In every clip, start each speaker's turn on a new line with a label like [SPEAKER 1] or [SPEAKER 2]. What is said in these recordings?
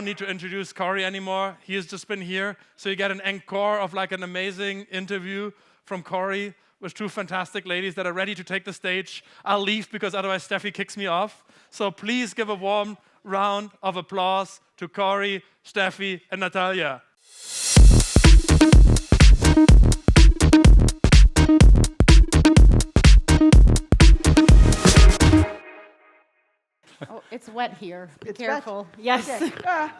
[SPEAKER 1] need to introduce Cory anymore. He has just been here. So you get an encore of like an amazing interview from Cory with two fantastic ladies that are ready to take the stage. I'll leave because otherwise Steffi kicks me off. So please give a warm round of applause to Cory, Steffi, and Natalia.
[SPEAKER 2] Oh, it's wet here. Be
[SPEAKER 3] It's
[SPEAKER 2] careful.
[SPEAKER 3] wet?
[SPEAKER 2] Yes.
[SPEAKER 3] Okay.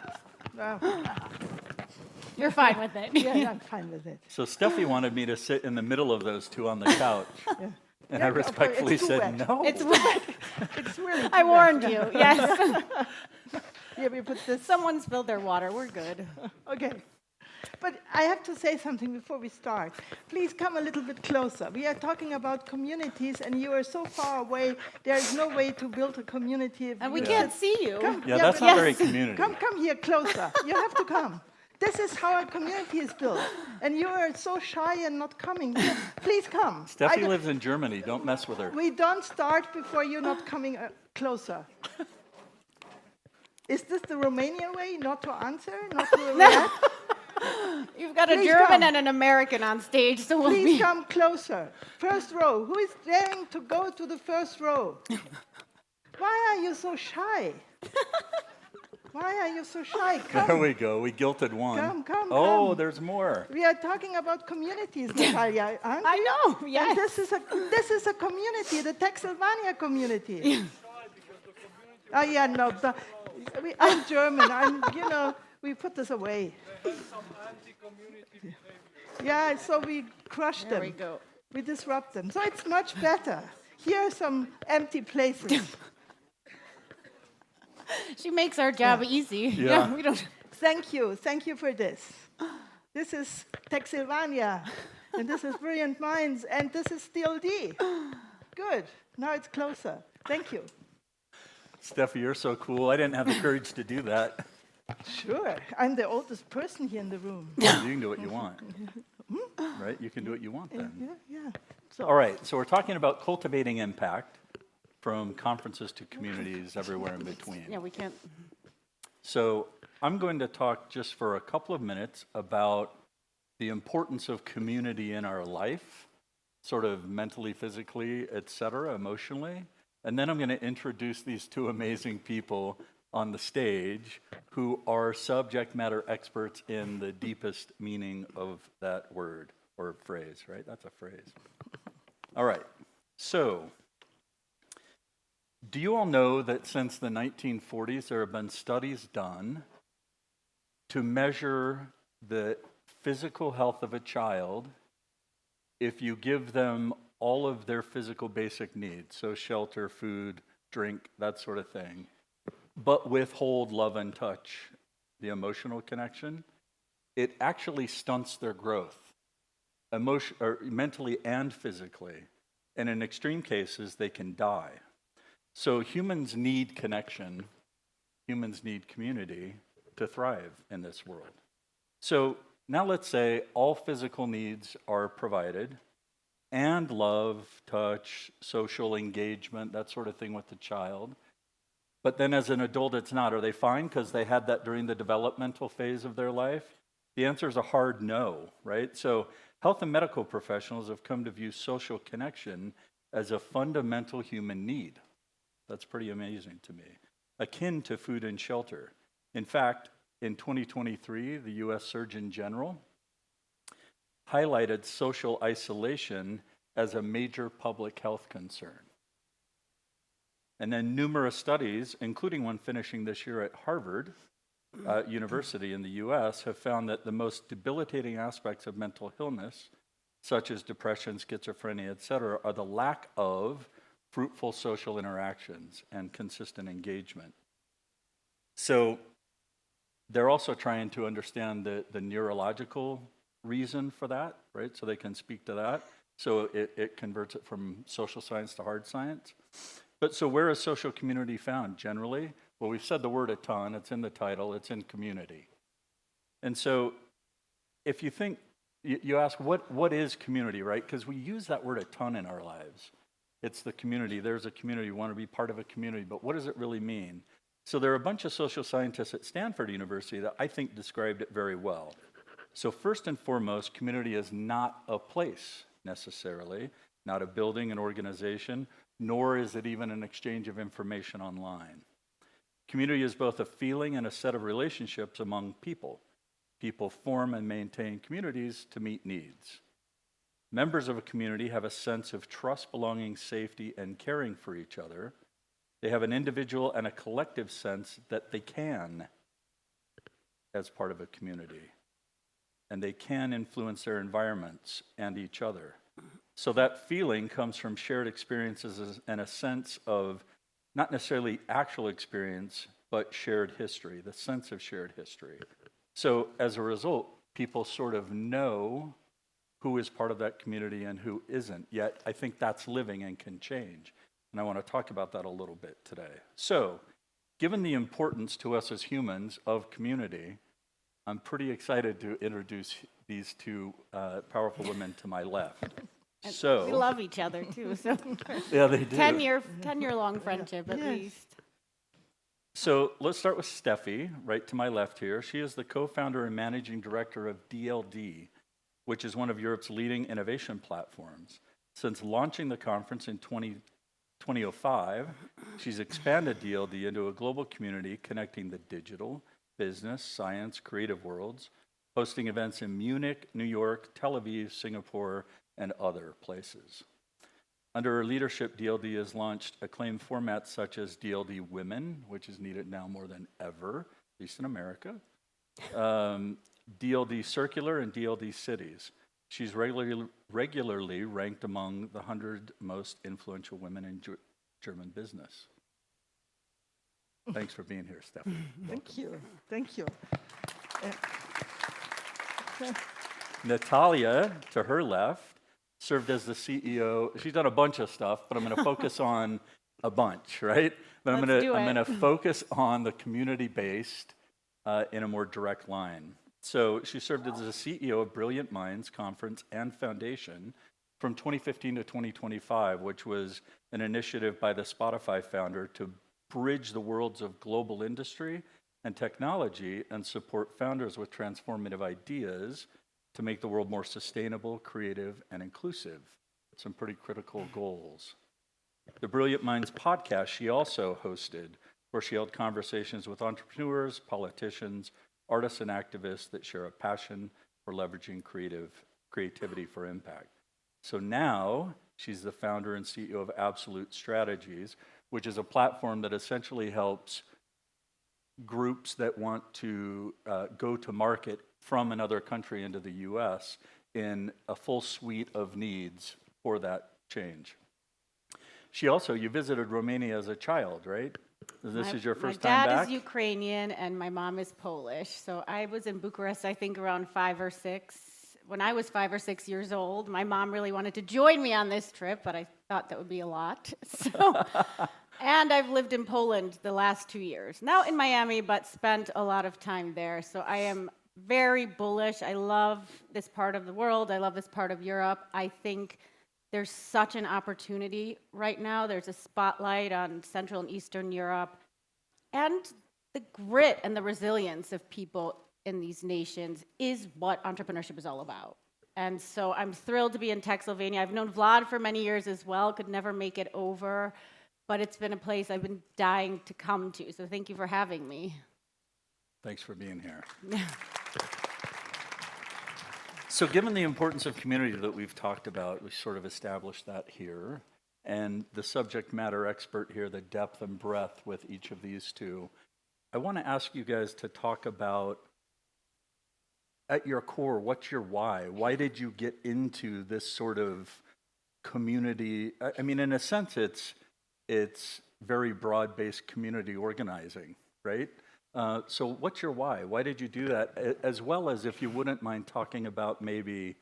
[SPEAKER 2] You're fine with it.
[SPEAKER 3] Yeah, I'm fine with it.
[SPEAKER 4] So Steffi wanted me to sit in the middle of those two on the couch.
[SPEAKER 3] Yeah.
[SPEAKER 4] And
[SPEAKER 3] Yeah,
[SPEAKER 4] I
[SPEAKER 3] okay,
[SPEAKER 4] respectfully
[SPEAKER 3] it's too
[SPEAKER 4] said,
[SPEAKER 3] wet.
[SPEAKER 4] no.
[SPEAKER 2] It's wet.
[SPEAKER 3] It's really.
[SPEAKER 2] I warned you. Yes.
[SPEAKER 3] Yeah, we put this.
[SPEAKER 2] Someone spilled their water. We're good.
[SPEAKER 3] Okay. But I have to say something before we start. Please come a little bit closer. We are talking about communities, and you are so far away. There is no way to build a community. If
[SPEAKER 2] And we
[SPEAKER 3] you
[SPEAKER 2] can't
[SPEAKER 3] sit-
[SPEAKER 2] see you.
[SPEAKER 3] Come,
[SPEAKER 4] Yeah, that's not very community.
[SPEAKER 3] Come here closer. You have to come. This is how a community is built. And you are so shy and not coming. Please come.
[SPEAKER 4] Steffi lives in Germany. Don't mess with her.
[SPEAKER 3] We don't start before you're not coming closer. Is this the Romanian way? Not to answer? Not to react?
[SPEAKER 2] You've got a
[SPEAKER 3] Please
[SPEAKER 2] German
[SPEAKER 3] come.
[SPEAKER 2] and an American on stage, so we'll
[SPEAKER 3] Please
[SPEAKER 2] be.
[SPEAKER 3] come closer. First row. Who is daring to go to the first row? Why are you so shy? Why are you so shy?
[SPEAKER 4] There
[SPEAKER 3] Come.
[SPEAKER 4] we go. We guilted one.
[SPEAKER 3] Come,
[SPEAKER 4] Oh,
[SPEAKER 3] come.
[SPEAKER 4] there's more.
[SPEAKER 3] We are talking about communities, Natalia, aren't we?
[SPEAKER 2] I know.
[SPEAKER 3] And
[SPEAKER 2] Yes.
[SPEAKER 3] this is a community, the Texylvania community. Oh yeah, no, I'm German. We put this away. Yeah, so we crush
[SPEAKER 2] There
[SPEAKER 3] them.
[SPEAKER 2] we go.
[SPEAKER 3] We disrupt them. So it's much better. Here are some empty places.
[SPEAKER 2] She makes our job easy.
[SPEAKER 4] Yeah.
[SPEAKER 2] We don't.
[SPEAKER 3] Thank you for this. This is Texylvania, and this is Brilliant Minds, and this is Steel D. Good. Now it's closer. Thank you.
[SPEAKER 4] Steffi, you're so cool. I didn't have the courage to do that.
[SPEAKER 3] Sure. I'm the oldest person here in the room.
[SPEAKER 4] You can do what you want. Right? You can do what you want then.
[SPEAKER 3] Yeah.
[SPEAKER 4] All right. So we're talking about cultivating impact from conferences to communities everywhere in between.
[SPEAKER 2] Yeah, we can't.
[SPEAKER 4] So I'm going to talk just for a couple of minutes about the importance of community in our life, sort of mentally, physically, et cetera, emotionally. And then I'm going to introduce these two amazing people on the stage who are subject matter experts in the deepest meaning of that word or phrase, right? That's a phrase. All right. So, do you all know that since the 1940s, there have been studies done to measure the physical health of a child if you give them all of their physical basic needs, so shelter, food, drink, that sort of thing, but withhold love and touch, the emotional connection, it actually stunts their growth, mentally and physically. And in extreme cases, they can die. So humans need connection, humans need community to thrive in this world. So now let's say all physical needs are provided, and love, touch, social engagement, that sort of thing with the child. But then as an adult, it's not. Are they fine because they had that during the developmental phase of their life? The answer is a hard no, right? So health and medical professionals have come to view social connection as a fundamental human need. That's pretty amazing to me. Akin to food and shelter. In fact, in 2023, the US Surgeon General highlighted social isolation as a major public health concern. And then numerous studies, including one finishing this year at Harvard University in the US, have found that the most debilitating aspects of mental illness, such as depression, schizophrenia, et cetera, are the lack of fruitful social interactions and consistent engagement. So they're also trying to understand the neurological reason for that, right? So they can speak to that. So it converts it from social science to hard science. But so where is social community found generally? Well, we've said the word a ton. It's in the title. It's in community. And so if you think, you ask, what is community, right? Because we use that word a ton in our lives. It's the community. There's a community. You want to be part of a community. But what does it really mean? So there are a bunch of social scientists at Stanford University that I think described it very well. So first and foremost, community is not a place necessarily, not a building, an organization, nor is it even an exchange of information online. Community is both a feeling and a set of relationships among people. People form and maintain communities to meet needs. Members of a community have a sense of trust, belonging, safety, and caring for each other. They have an individual and a collective sense that they can as part of a community. And they can influence their environments and each other. So that feeling comes from shared experiences and a sense of not necessarily actual experience, but shared history, the sense of shared history. So as a result, people sort of know who is part of that community and who isn't. Yet I think that's living and can change. And I want to talk about that a little bit today. So, given the importance to us as humans of community, I'm pretty excited to introduce these two powerful women to my left.
[SPEAKER 2] And
[SPEAKER 4] So
[SPEAKER 2] we love each other too. So
[SPEAKER 4] yeah, they do.
[SPEAKER 2] 10-year long friendship at
[SPEAKER 3] Yes.
[SPEAKER 2] least.
[SPEAKER 4] So let's start with Steffi, right to my left here. She is the co-founder and managing director of DLD, which is one of Europe's leading innovation platforms. Since launching the conference in 2005, she's expanded DLD into a global community connecting the digital, business, science, creative worlds, hosting events in Munich, New York, Tel Aviv, Singapore, and other places. Under her leadership, DLD has launched acclaimed formats such as DLD Women, which is needed now more than ever, at least in America, DLD Circular, and DLD Cities. She's regularly ranked among the 100 most influential women in German business. Thanks for being here, Steffi.
[SPEAKER 3] Thank you. Thank you.
[SPEAKER 4] Natalia, to her left, served as the CEO. She's done a bunch of stuff, but I'm going to focus on a bunch, right? But I'm
[SPEAKER 2] Let's do
[SPEAKER 4] going
[SPEAKER 2] it.
[SPEAKER 4] to focus on the community-based in a more direct line. So she served as the CEO of Brilliant Minds Conference and Foundation from 2015 to 2025, which was an initiative by the Spotify founder to bridge the worlds of global industry and technology and support founders with transformative ideas to make the world more sustainable, creative, and inclusive. Some pretty critical goals. The Brilliant Minds podcast she also hosted, where she held conversations with entrepreneurs, politicians, artists, and activists that share a passion for leveraging creativity for impact. So now she's the founder and CEO of Absolute Strategies, which is a platform that essentially helps groups that want to go to market from another country into the US in a full suite of needs for that change. You visited Romania as a child, right? This is your first time back?
[SPEAKER 2] My dad is Ukrainian and my mom is Polish. So I was in Bucharest, I think, around 5 or 6. When I was 5 or 6 years old, my mom really wanted to join me on this trip, but I thought that would be a lot. So, and I've lived in Poland the last 2 years. Now in Miami, but spent a lot of time there. So I am very bullish. I love this part of the world. I love this part of Europe. I think there's such an opportunity right now. There's a spotlight on Central and Eastern Europe. And the grit and the resilience of people in these nations is what entrepreneurship is all about. And so I'm thrilled to be in Texylvania. I've known Vlad for many years as well, could never make it over, but it's been a place I've been dying to come to. So thank you for having me.
[SPEAKER 4] Thanks for being here. So given the importance of community that we've talked about, we sort of established that here, and the subject matter expert here, the depth and breadth with each of these two, I want to ask you guys to talk about, at your core, what's your why? Why did you get into this sort of community? I mean, in a sense, it's very broad-based community organizing, right? So what's your why? Why did you do that? As well as, if you wouldn't mind talking about maybe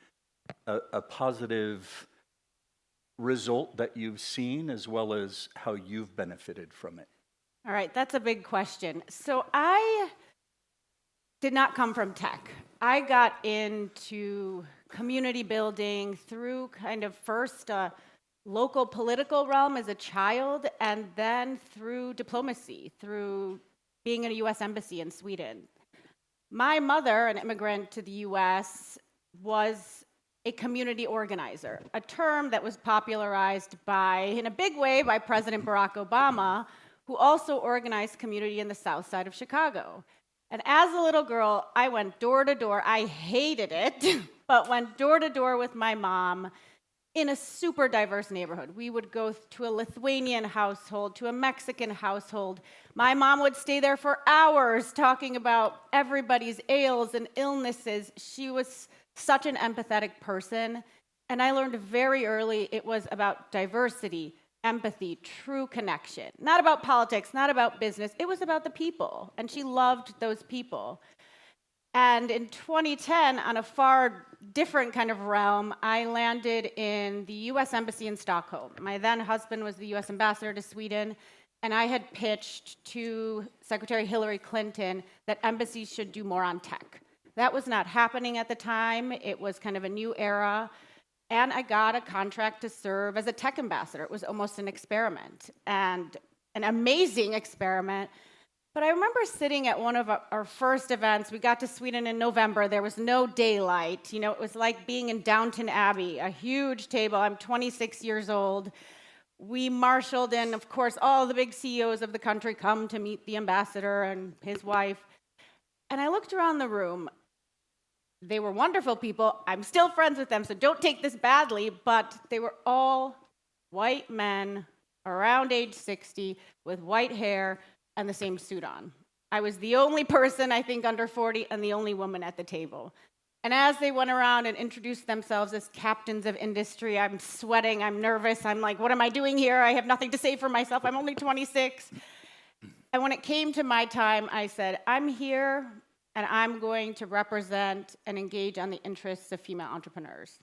[SPEAKER 4] a positive result that you've seen, as well as how you've benefited from it.
[SPEAKER 2] All right, that's a big question. So I did not come from tech. I got into community building through kind of first local political realm as a child, and then through diplomacy, through being in a US embassy in Sweden. My mother, an immigrant to the US, was a community organizer, a term that was popularized in a big way by President Barack Obama, who also organized community in the south side of Chicago. And as a little girl, I went door to door. I hated it, but went door to door with my mom in a super diverse neighborhood. We would go to a Lithuanian household, to a Mexican household. My mom would stay there for hours talking about everybody's ails and illnesses. She was such an empathetic person. And I learned very early it was about diversity, empathy, true connection. Not about politics, not about business. It was about the people. And she loved those people. And in 2010, on a far different kind of realm, I landed in the US Embassy in Stockholm. My then husband was the US ambassador to Sweden, and I had pitched to Secretary Hillary Clinton that embassies should do more on tech. That was not happening at the time. It was kind of a new era. And I got a contract to serve as a tech ambassador. It was almost an experiment, and an amazing experiment. But I remember sitting at one of our first events. We got to Sweden in November. There was no daylight. You know, it was like being in Downton Abbey, a huge table. I'm 26 years old. We marshaled in, of course, all the big CEOs of the country come to meet the ambassador and his wife. And I looked around the room. They were wonderful people. I'm still friends with them, so don't take this badly, but they were all white men around age 60 with white hair and the same suit on. I was the only person, I think, under 40 and the only woman at the table. And as they went around and introduced themselves as captains of industry, I'm sweating, I'm nervous, I'm like, what am I doing here? I have nothing to say for myself, I'm only 26. And when it came to my time, I said, I'm here and I'm going to represent and engage on the interests of female entrepreneurs.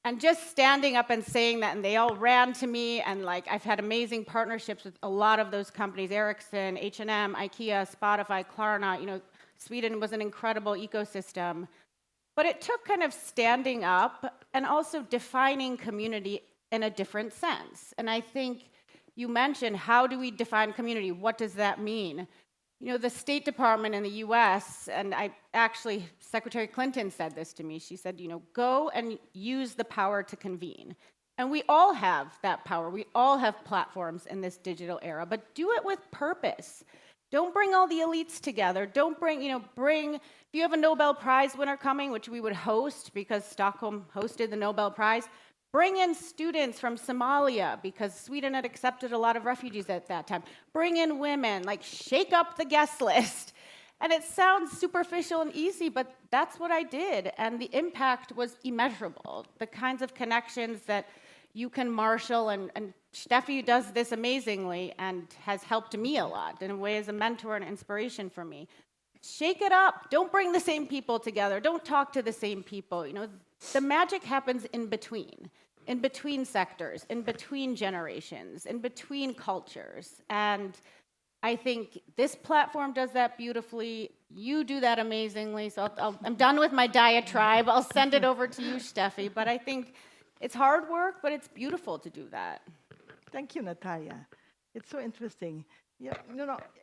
[SPEAKER 2] And just standing up and saying that, and they all ran to me, and like I've had amazing partnerships with a lot of those companies, Ericsson, H&M, IKEA, Spotify, Klarna. You know, Sweden was an incredible ecosystem. But it took kind of standing up and also defining community in a different sense. And I think you mentioned, how do we define community? What does that mean? You know, the State Department in the US, and Secretary Clinton said this to me. She said, you know, go and use the power to convene. And we all have that power. We all have platforms in this digital era, but do it with purpose. Don't bring all the elites together. Don't bring, if you have a Nobel Prize winner coming, which we would host because Stockholm hosted the Nobel Prize, bring in students from Somalia, because Sweden had accepted a lot of refugees at that time. Bring in women, like shake up the guest list. And it sounds superficial and easy, but that's what I did. And the impact was immeasurable. The kinds of connections that you can marshal, and Steffi does this amazingly and has helped me a lot in a way as a mentor and inspiration for me. Shake it up. Don't bring the same people together. Don't talk to the same people. You know, the magic happens in between sectors, in between generations, in between cultures. And I think this platform does that beautifully. You do that amazingly. So I'm done with my diatribe. I'll send it over to you, Steffi. But I think it's hard work, but it's beautiful to do that.
[SPEAKER 3] Thank you, Natalia. It's so interesting. Yeah,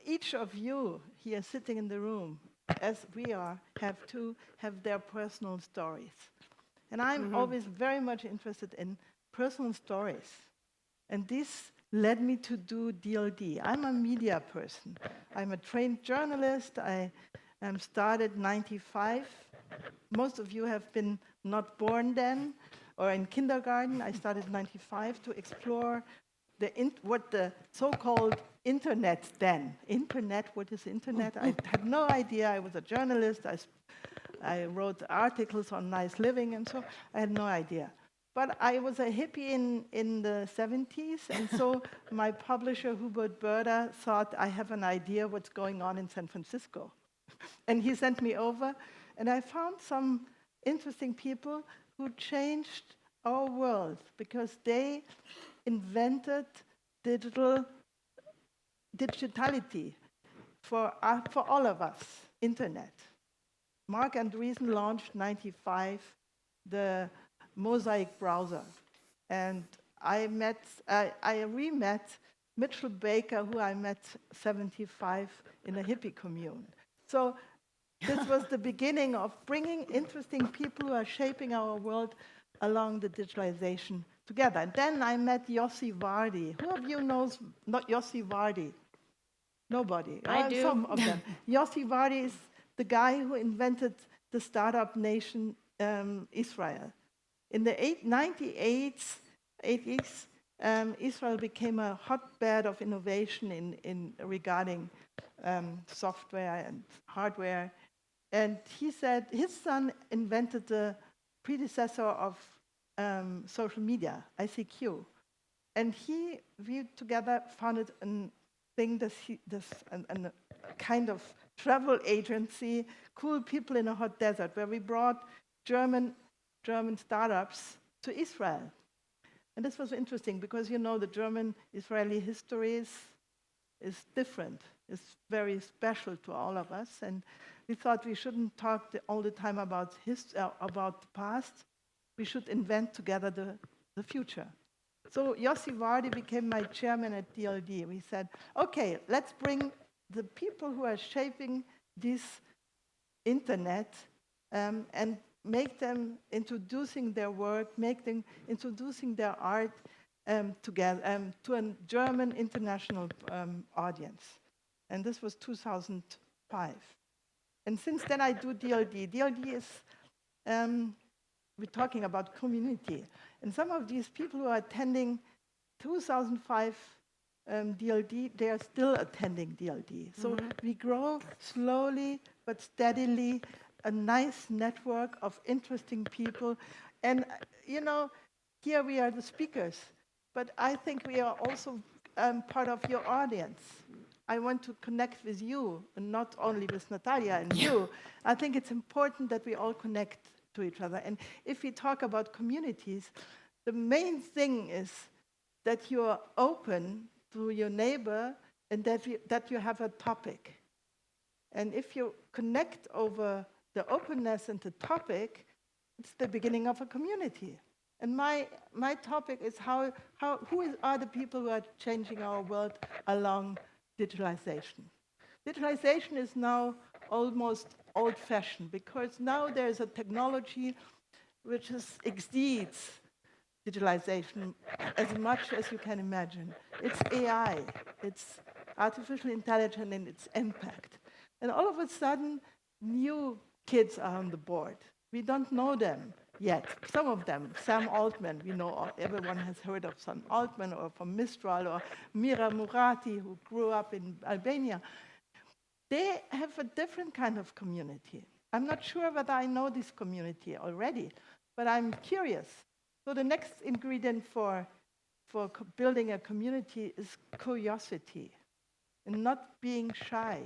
[SPEAKER 3] each of you here sitting in the room, as we are, have to have their personal stories. And I'm always very much interested in personal stories. And this led me to do DLD. I'm a media person. I'm a trained journalist. I started in 95. Most of you have been not born then or in kindergarten. I started in 95 to explore what the so-called internet then. Internet, what is internet? I had no idea. I was a journalist. I wrote articles on nice living, and so I had no idea. But I was a hippie in the 70s, and so my publisher, Hubert Burda, thought I have an idea what's going on in San Francisco. And he sent me over, and I found some interesting people who changed our world because they invented digitality for all of us, internet. Mark Andreessen launched in 95 the Mosaic browser, and I re-met Mitchell Baker, who I met 75 in a hippie commune. So this was the beginning of bringing interesting people who are shaping our world along the digitalization together. And then I met Yossi Vardi. Who of you knows not Yossi Vardi? Nobody.
[SPEAKER 2] I do.
[SPEAKER 3] Some of them. Yossi Vardi is the guy who invented the startup nation Israel. In the 80s, Israel became a hotbed of innovation in regarding software and hardware. And he said his son invented the predecessor of social media, ICQ. And we together founded a thing, a kind of travel agency, cool people in a hot desert, where we brought German startups to Israel. And this was interesting because, the German-Israeli history is different. It's very special to all of us. And we thought we shouldn't talk all the time about the past. We should invent together the future. So Yossi Vardi became my chairman at DLD. We said, okay, let's bring the people who are shaping this internet and make them introducing their work, make them introducing their art together to a German international audience. And this was 2005. And since then I do DLD. DLD is, we're talking about community. And some of these people who are attending 2005 DLD, they are still attending DLD. So we grow slowly but steadily, a nice network of interesting people. And, here we are the speakers, but I think we are also part of your audience. I want to connect with you, and not only with Natalia and you. I think it's important that we all connect to each other. And if we talk about communities, the main thing is that you are open to your neighbor and that you have a topic. And if you connect over the openness and the topic, it's the beginning of a community. And my topic is who are the people who are changing our world along digitalization. Digitalization is now almost old-fashioned because now there's a technology which exceeds digitalization as much as you can imagine. It's AI, it's artificial intelligence and its impact. And all of a sudden, new kids are on the board. We don't know them yet. Some of them, Sam Altman, we know everyone has heard of Sam Altman, or from Mistral, or Mira Murati, who grew up in Albania. They have a different kind of community. I'm not sure whether I know this community already, but I'm curious. So the next ingredient for building a community is curiosity and not being shy.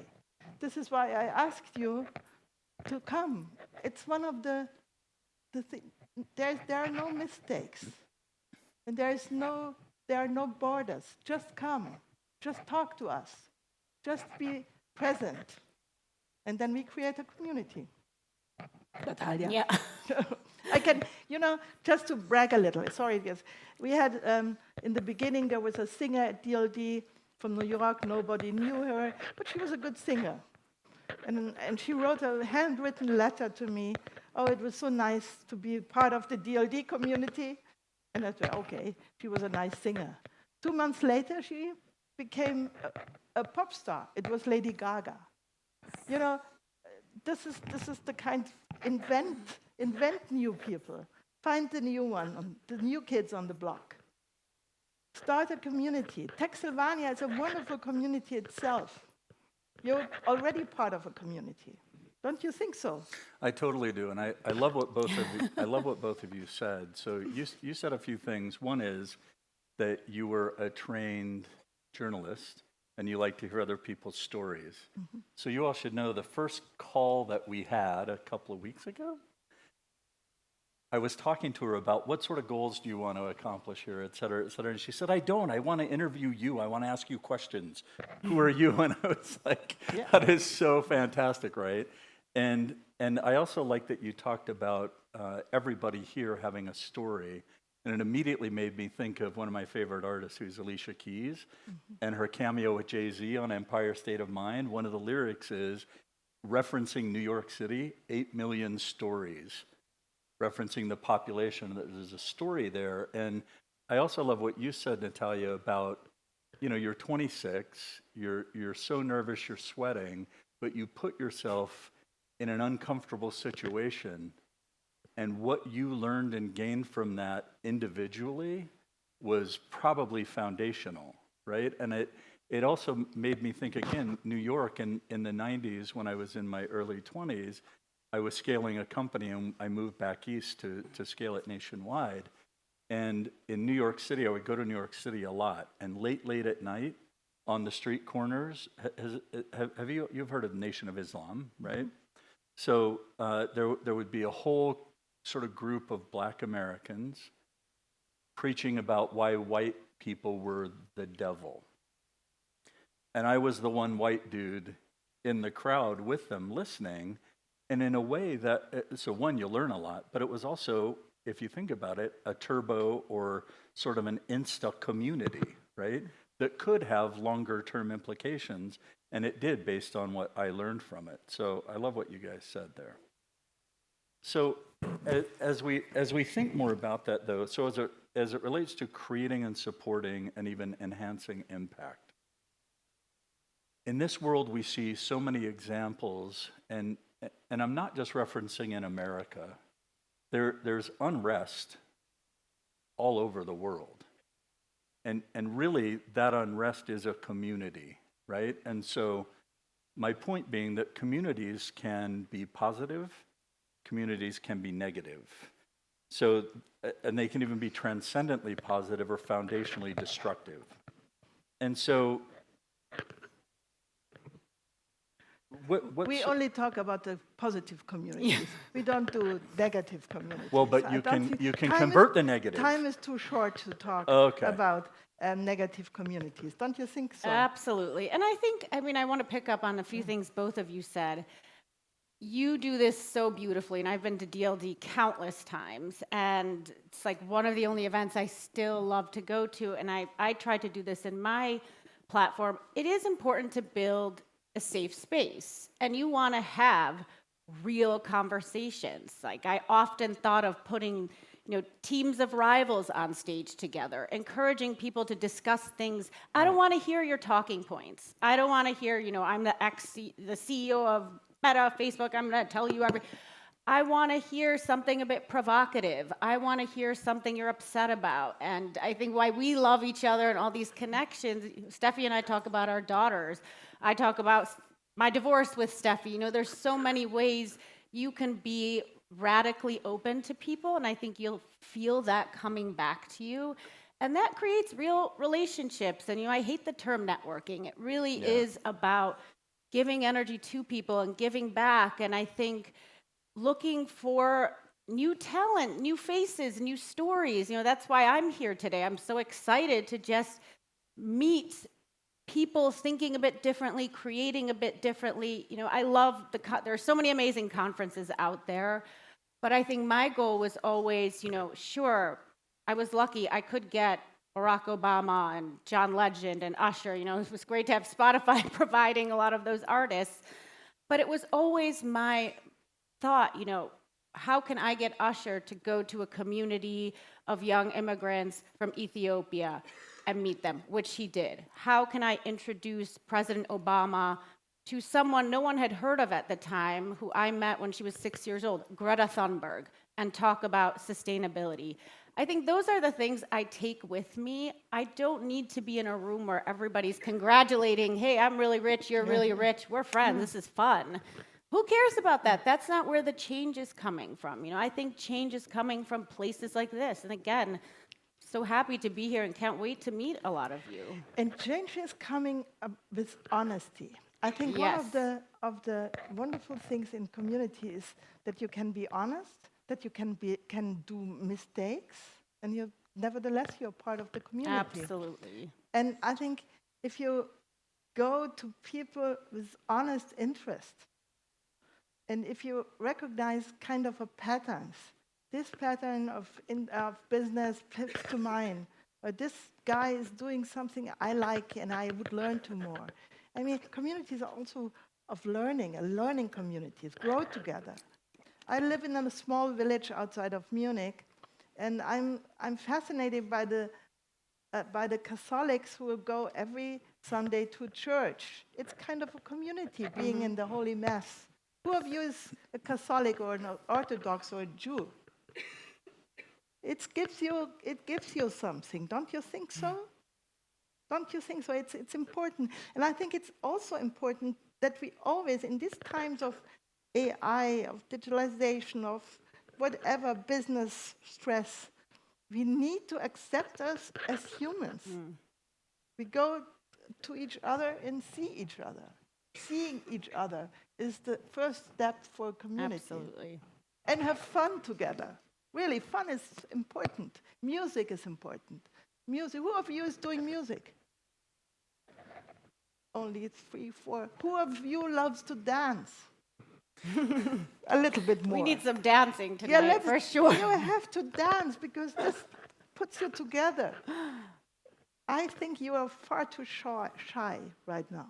[SPEAKER 3] This is why I asked you to come. It's one of the things. There are no mistakes, and there are no borders. Just come, just talk to us, just be present, and then we create a community. Natalia.
[SPEAKER 2] Yeah.
[SPEAKER 3] I can, just to brag a little. Sorry, because we had in the beginning there was a singer at DLD from New York. Nobody knew her, but she was a good singer. And she wrote a handwritten letter to me. Oh, it was so nice to be part of the DLD community. And I said, okay, she was a nice singer. 2 months later, she became a pop star. It was Lady Gaga. This is the kind of invent new people. Find the new one, the new kids on the block. Start a community. Tech Sylvania is a wonderful community itself. You're already part of a community. Don't you think so?
[SPEAKER 4] I totally do, and I love what both of you. I love what both of you said. So you said a few things. One is that you were a trained journalist, and you like to hear other people's stories. Mm-hmm. So you all should know the first call that we had a couple of weeks ago. I was talking to her about what sort of goals do you want to accomplish here, et cetera, et cetera. And she said, I don't. I want to interview you. I want to ask you questions. Who are you? And I was like, yeah. That is so fantastic, right? And I also like that you talked about everybody here having a story And it immediately made me think of one of my favorite artists, who's Alicia Keys, and her cameo with Jay-Z on Empire State of Mind. One of the lyrics is referencing New York City, 8 million stories, referencing the population. There's a story there. And I also love what you said, Natalia, about, you're 26, you're so nervous, you're sweating, but you put yourself in an uncomfortable situation. And what you learned and gained from that individually was probably foundational, right? And it also made me think, again, New York in the 90s, when I was in my early 20s, I was scaling a company, and I moved back east to scale it nationwide. And in New York City, I would go to New York City a lot. And late at night, on the street corners, you've heard of Nation of Islam, right? So there would be a whole sort of group of Black Americans preaching about why white people were the devil. And I was the one white dude in the crowd with them listening. And in a way so one, you learn a lot, but it was also, if you think about it, a turbo or sort of an insta community, right? That could have longer term implications. And it did, based on what I learned from it. So I love what you guys said there. So as we think more about that, though, so as it relates to creating and supporting and even enhancing impact, in this world we see so many examples, and I'm not just referencing in America. There's unrest all over the world, and really that unrest is a community, right? And so my point being that communities can be positive. Communities can be negative. So, and they can even be transcendently positive or foundationally destructive. And so,
[SPEAKER 3] we only talk about the positive communities. We don't do negative communities.
[SPEAKER 4] Well, but you can convert the negative.
[SPEAKER 3] Time is too short to talk about negative communities. Don't you think so?
[SPEAKER 2] Absolutely. And I want to pick up on a few things both of you said. You do this so beautifully, and I've been to DLD countless times, and it's like one of the only events I still love to go to, and I try to do this in my platform. It is important to build a safe space, and you want to have real conversations. Like, I often thought of putting teams of rivals on stage together, encouraging people to discuss things. I don't want to hear your talking points. I don't want to hear, I'm the CEO of Meta, Facebook, I'm going to tell you I want to hear something a bit provocative. I want to hear something you're upset about. And I think why we love each other and all these connections, Steffi and I talk about our daughters. I talk about my divorce with Steffi. There's so many ways you can be radically open to people, and I think you'll feel that coming back to you. And that creates real relationships. And, I hate the term networking. It really is about giving energy to people and giving back. And I think looking for new talent, new faces, new stories. That's why I'm here today. I'm so excited to just meet people thinking a bit differently, creating a bit differently. I love there are so many amazing conferences out there, but I think my goal was always, sure, I was lucky I could get Barack Obama and John Legend and Usher. It was great to have Spotify providing a lot of those artists. But it was always my thought, how can I get Usher to go to a community of young immigrants from Ethiopia and meet them, which he did? How can I introduce President Obama to someone no one had heard of at the time, who I met when she was 6 years old, Greta Thunberg, and talk about sustainability? I think those are the things I take with me. I don't need to be in a room where everybody's congratulating, hey, I'm really rich, you're really rich, we're friends, this is fun. Who cares about that? That's not where the change is coming from. I think change is coming from places like this. And again, so happy to be here and can't wait to meet a lot of you.
[SPEAKER 3] And change is coming with honesty. I think one of the wonderful things in community is that you can be honest, that you can do mistakes, and nevertheless you're part of the community.
[SPEAKER 2] Absolutely.
[SPEAKER 3] And I think if you go to people with honest interest, and if you recognize kind of patterns, this pattern of business fits to mine, or this guy is doing something I like and I would learn to more. I mean, communities are also of learning, learning communities, grow together. I live in a small village outside of Munich, and I'm fascinated by the Catholics who will go every Sunday to church. It's kind of a community, being in the Holy Mass. Who of you is a Catholic or an Orthodox or a Jew? It gives you something, don't you think so? Don't you think so? It's important. And I think it's also important that we always, in these times of AI, of digitalization, of whatever business stress, we need to accept us as humans. We go to each other and see each other. Seeing each other is the first step for a community.
[SPEAKER 2] Absolutely.
[SPEAKER 3] And have fun together. Really, fun is important. Music is important. Music. Who of you is doing music? Only 3, 4. Who of you loves to dance? A little bit more.
[SPEAKER 2] We need some dancing tonight, for sure.
[SPEAKER 3] You have to dance because this puts you together. I think you are far too shy right now.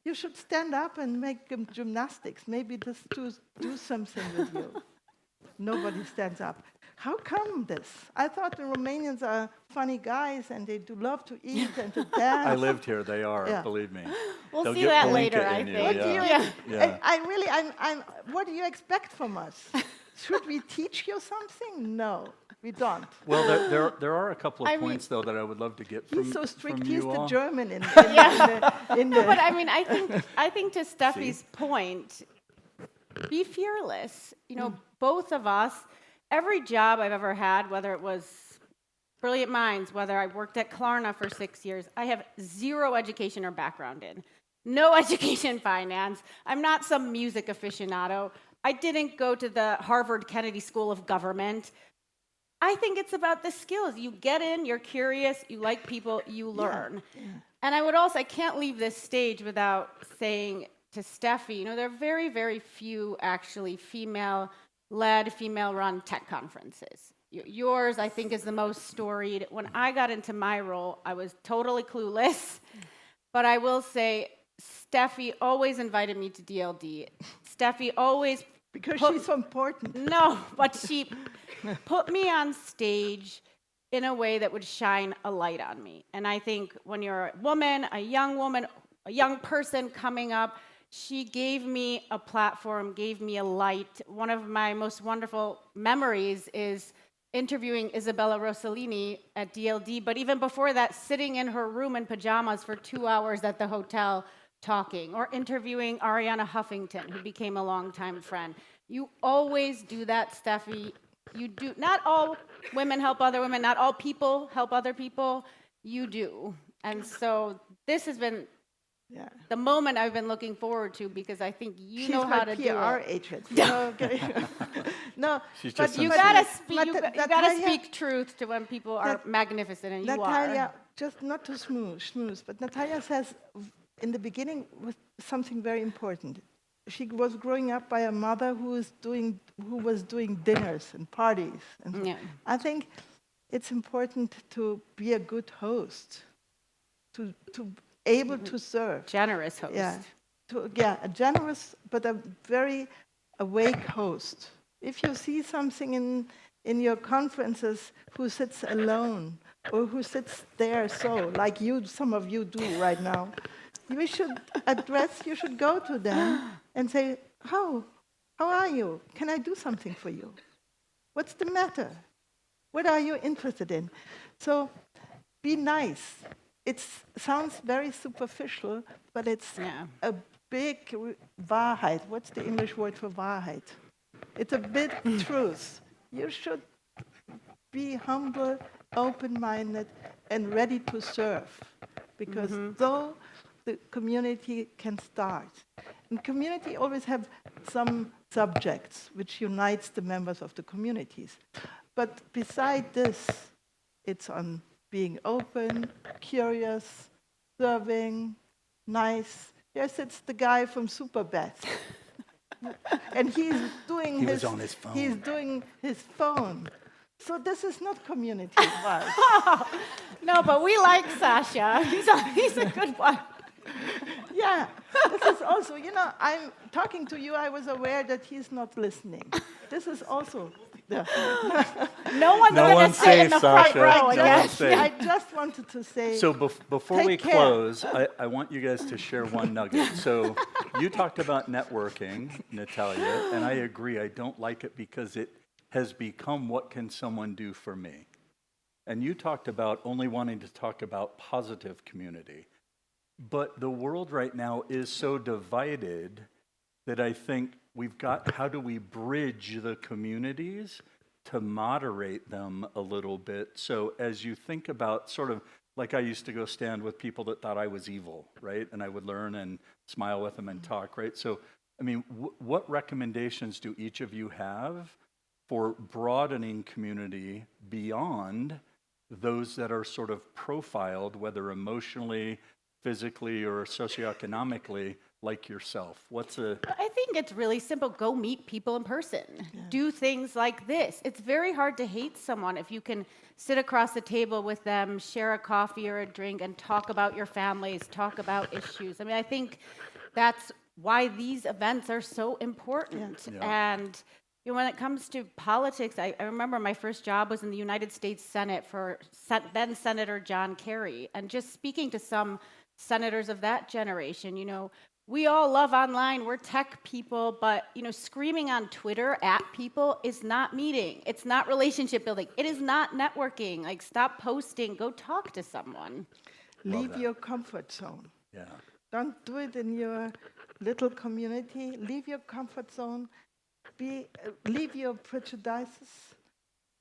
[SPEAKER 3] You should stand up and make gymnastics. Maybe just to do something with you. Nobody stands up. How come this? I thought the Romanians are funny guys and they do love to eat and to dance.
[SPEAKER 4] I lived here. They are,
[SPEAKER 3] Yeah.
[SPEAKER 4] believe me.
[SPEAKER 2] We'll
[SPEAKER 4] They'll
[SPEAKER 2] see
[SPEAKER 4] get
[SPEAKER 2] that
[SPEAKER 4] Palenka
[SPEAKER 2] later,
[SPEAKER 4] in
[SPEAKER 2] I
[SPEAKER 4] you,
[SPEAKER 2] think.
[SPEAKER 3] What do you?
[SPEAKER 4] Yeah.
[SPEAKER 3] What do you expect from us? Should we teach you something? No, we don't.
[SPEAKER 4] Well, there are a couple of
[SPEAKER 2] I mean-
[SPEAKER 4] points, though, that I would love to get from,
[SPEAKER 3] He's so strict.
[SPEAKER 4] from
[SPEAKER 3] He's
[SPEAKER 4] you
[SPEAKER 3] the
[SPEAKER 4] all.
[SPEAKER 3] German in
[SPEAKER 2] No, but I mean, I think to Steffi's point, be fearless. You know, both of us, every job I've ever had, whether it was Brilliant Minds, whether I worked at Klarna for 6 years, I have zero education or background in. No education in finance. I'm not some music aficionado. I didn't go to the Harvard Kennedy School of Government. I think it's about the skills. You get in, you're curious, you like people, you learn. And I would also, I can't leave this stage without saying to Steffi, you know, there are very, very few actually female-led, female-run tech conferences. Yours, I think, is the most storied. When I got into my role, I was totally clueless. But I will say, Steffi always invited me to DLD. Steffi always
[SPEAKER 3] because she's so important.
[SPEAKER 2] No, but she put me on stage in a way that would shine a light on me. And I think when you're a woman, a young person coming up, she gave me a platform, gave me a light. One of my most wonderful memories is interviewing Isabella Rossellini at DLD, but even before that, sitting in her room in pajamas for 2 hours at the hotel talking, or interviewing Ariana Huffington, who became a longtime friend. You always do that, Steffi. You do. Not all women help other women, not all people help other people. You do. And so this has been the moment I've been looking forward to, because I think you know how to do it.
[SPEAKER 3] She's my PR agent. No,
[SPEAKER 4] She's
[SPEAKER 3] but
[SPEAKER 4] just
[SPEAKER 2] You
[SPEAKER 4] sincere.
[SPEAKER 2] gotta speak. You gotta
[SPEAKER 3] Natalia-
[SPEAKER 2] speak truth to when people are magnificent, and you
[SPEAKER 3] Natalia,
[SPEAKER 2] are.
[SPEAKER 3] just not to schmooze, but Natalia says in the beginning was something very important. She was growing up by a mother who was doing dinners and parties. And so
[SPEAKER 2] Yeah.
[SPEAKER 3] I think it's important to be a good host, to able to serve.
[SPEAKER 2] Generous host.
[SPEAKER 3] A generous but a very awake host. If you see something in your conferences who sits alone or who sits there like some of you do right now, you should go to them and say, how are you? Can I do something for you? What's the matter? What are you interested in? So be nice. It sounds very superficial, but it's a big Wahrheit. What's the English word for Wahrheit? It's a big truth. You should be humble, open-minded, and ready to serve, because though the community can start. And community always have some subjects which unites the members of the communities. But beside this, it's on being open, curious, serving, nice. Here sits the guy from Superbad. And he's doing
[SPEAKER 4] He was on his phone.
[SPEAKER 3] He's doing his phone. So this is not community wise.
[SPEAKER 2] No, but we like Sasha. He's a good one.
[SPEAKER 3] Yeah, this is also, I'm talking to you, I was aware that he's not listening. This is also,
[SPEAKER 2] No one's
[SPEAKER 4] No
[SPEAKER 2] going to
[SPEAKER 4] one's
[SPEAKER 2] sit in
[SPEAKER 4] safe,
[SPEAKER 2] the front
[SPEAKER 4] Sasha.
[SPEAKER 2] row, I
[SPEAKER 4] No one's
[SPEAKER 2] guess.
[SPEAKER 4] safe.
[SPEAKER 3] I just wanted to say,
[SPEAKER 4] So before
[SPEAKER 3] Take
[SPEAKER 4] we
[SPEAKER 3] care.
[SPEAKER 4] close, I want you guys to share one nugget. So you talked about networking, Natalia, and I agree. I don't like it because it has become what can someone do for me. And you talked about only wanting to talk about positive community. But the world right now is so divided that I think we've got, how do we bridge the communities to moderate them a little bit? So as you think about sort of, like I used to go stand with people that thought I was evil, right? And I would learn and smile with them and talk, right? So, I mean, what recommendations do each of you have for broadening community beyond those that are sort of profiled, whether emotionally, physically, or socioeconomically, like yourself?
[SPEAKER 2] I think it's really simple. Go meet people in person. Do things like this. It's very hard to hate someone if you can sit across the table with them, share a coffee or a drink, and talk about your families, talk about issues. I mean, I think that's why these events are so important.
[SPEAKER 4] Yeah.
[SPEAKER 2] And when it comes to politics, I remember my first job was in the United States Senate for then Senator John Kerry. And just speaking to some senators of that generation, we all love online, we're tech people, but screaming on Twitter at people is not meeting. It's not relationship building. It is not networking. Like, stop posting, go talk to someone.
[SPEAKER 3] leave your comfort zone.
[SPEAKER 4] Yeah.
[SPEAKER 3] Don't do it in your little community. Leave your comfort zone. Leave your prejudices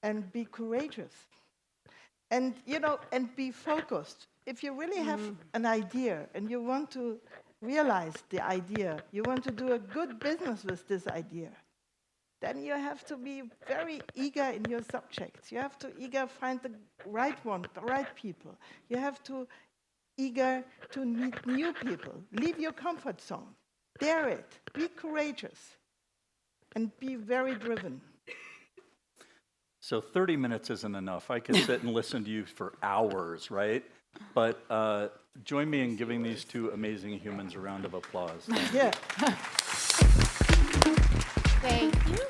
[SPEAKER 3] and be courageous. And, and be focused. If you really have an idea and you want to realize the idea, you want to do a good business with this idea, then you have to be very eager in your subjects. You have to find the right one, the right people. You have to eager to meet new people. Leave your comfort zone. Dare it. Be courageous. And be very driven.
[SPEAKER 4] So 30 minutes isn't enough. I could sit and listen to you for hours, right? But join me in giving these two amazing humans a round of applause.
[SPEAKER 3] Yeah.
[SPEAKER 2] Thank you.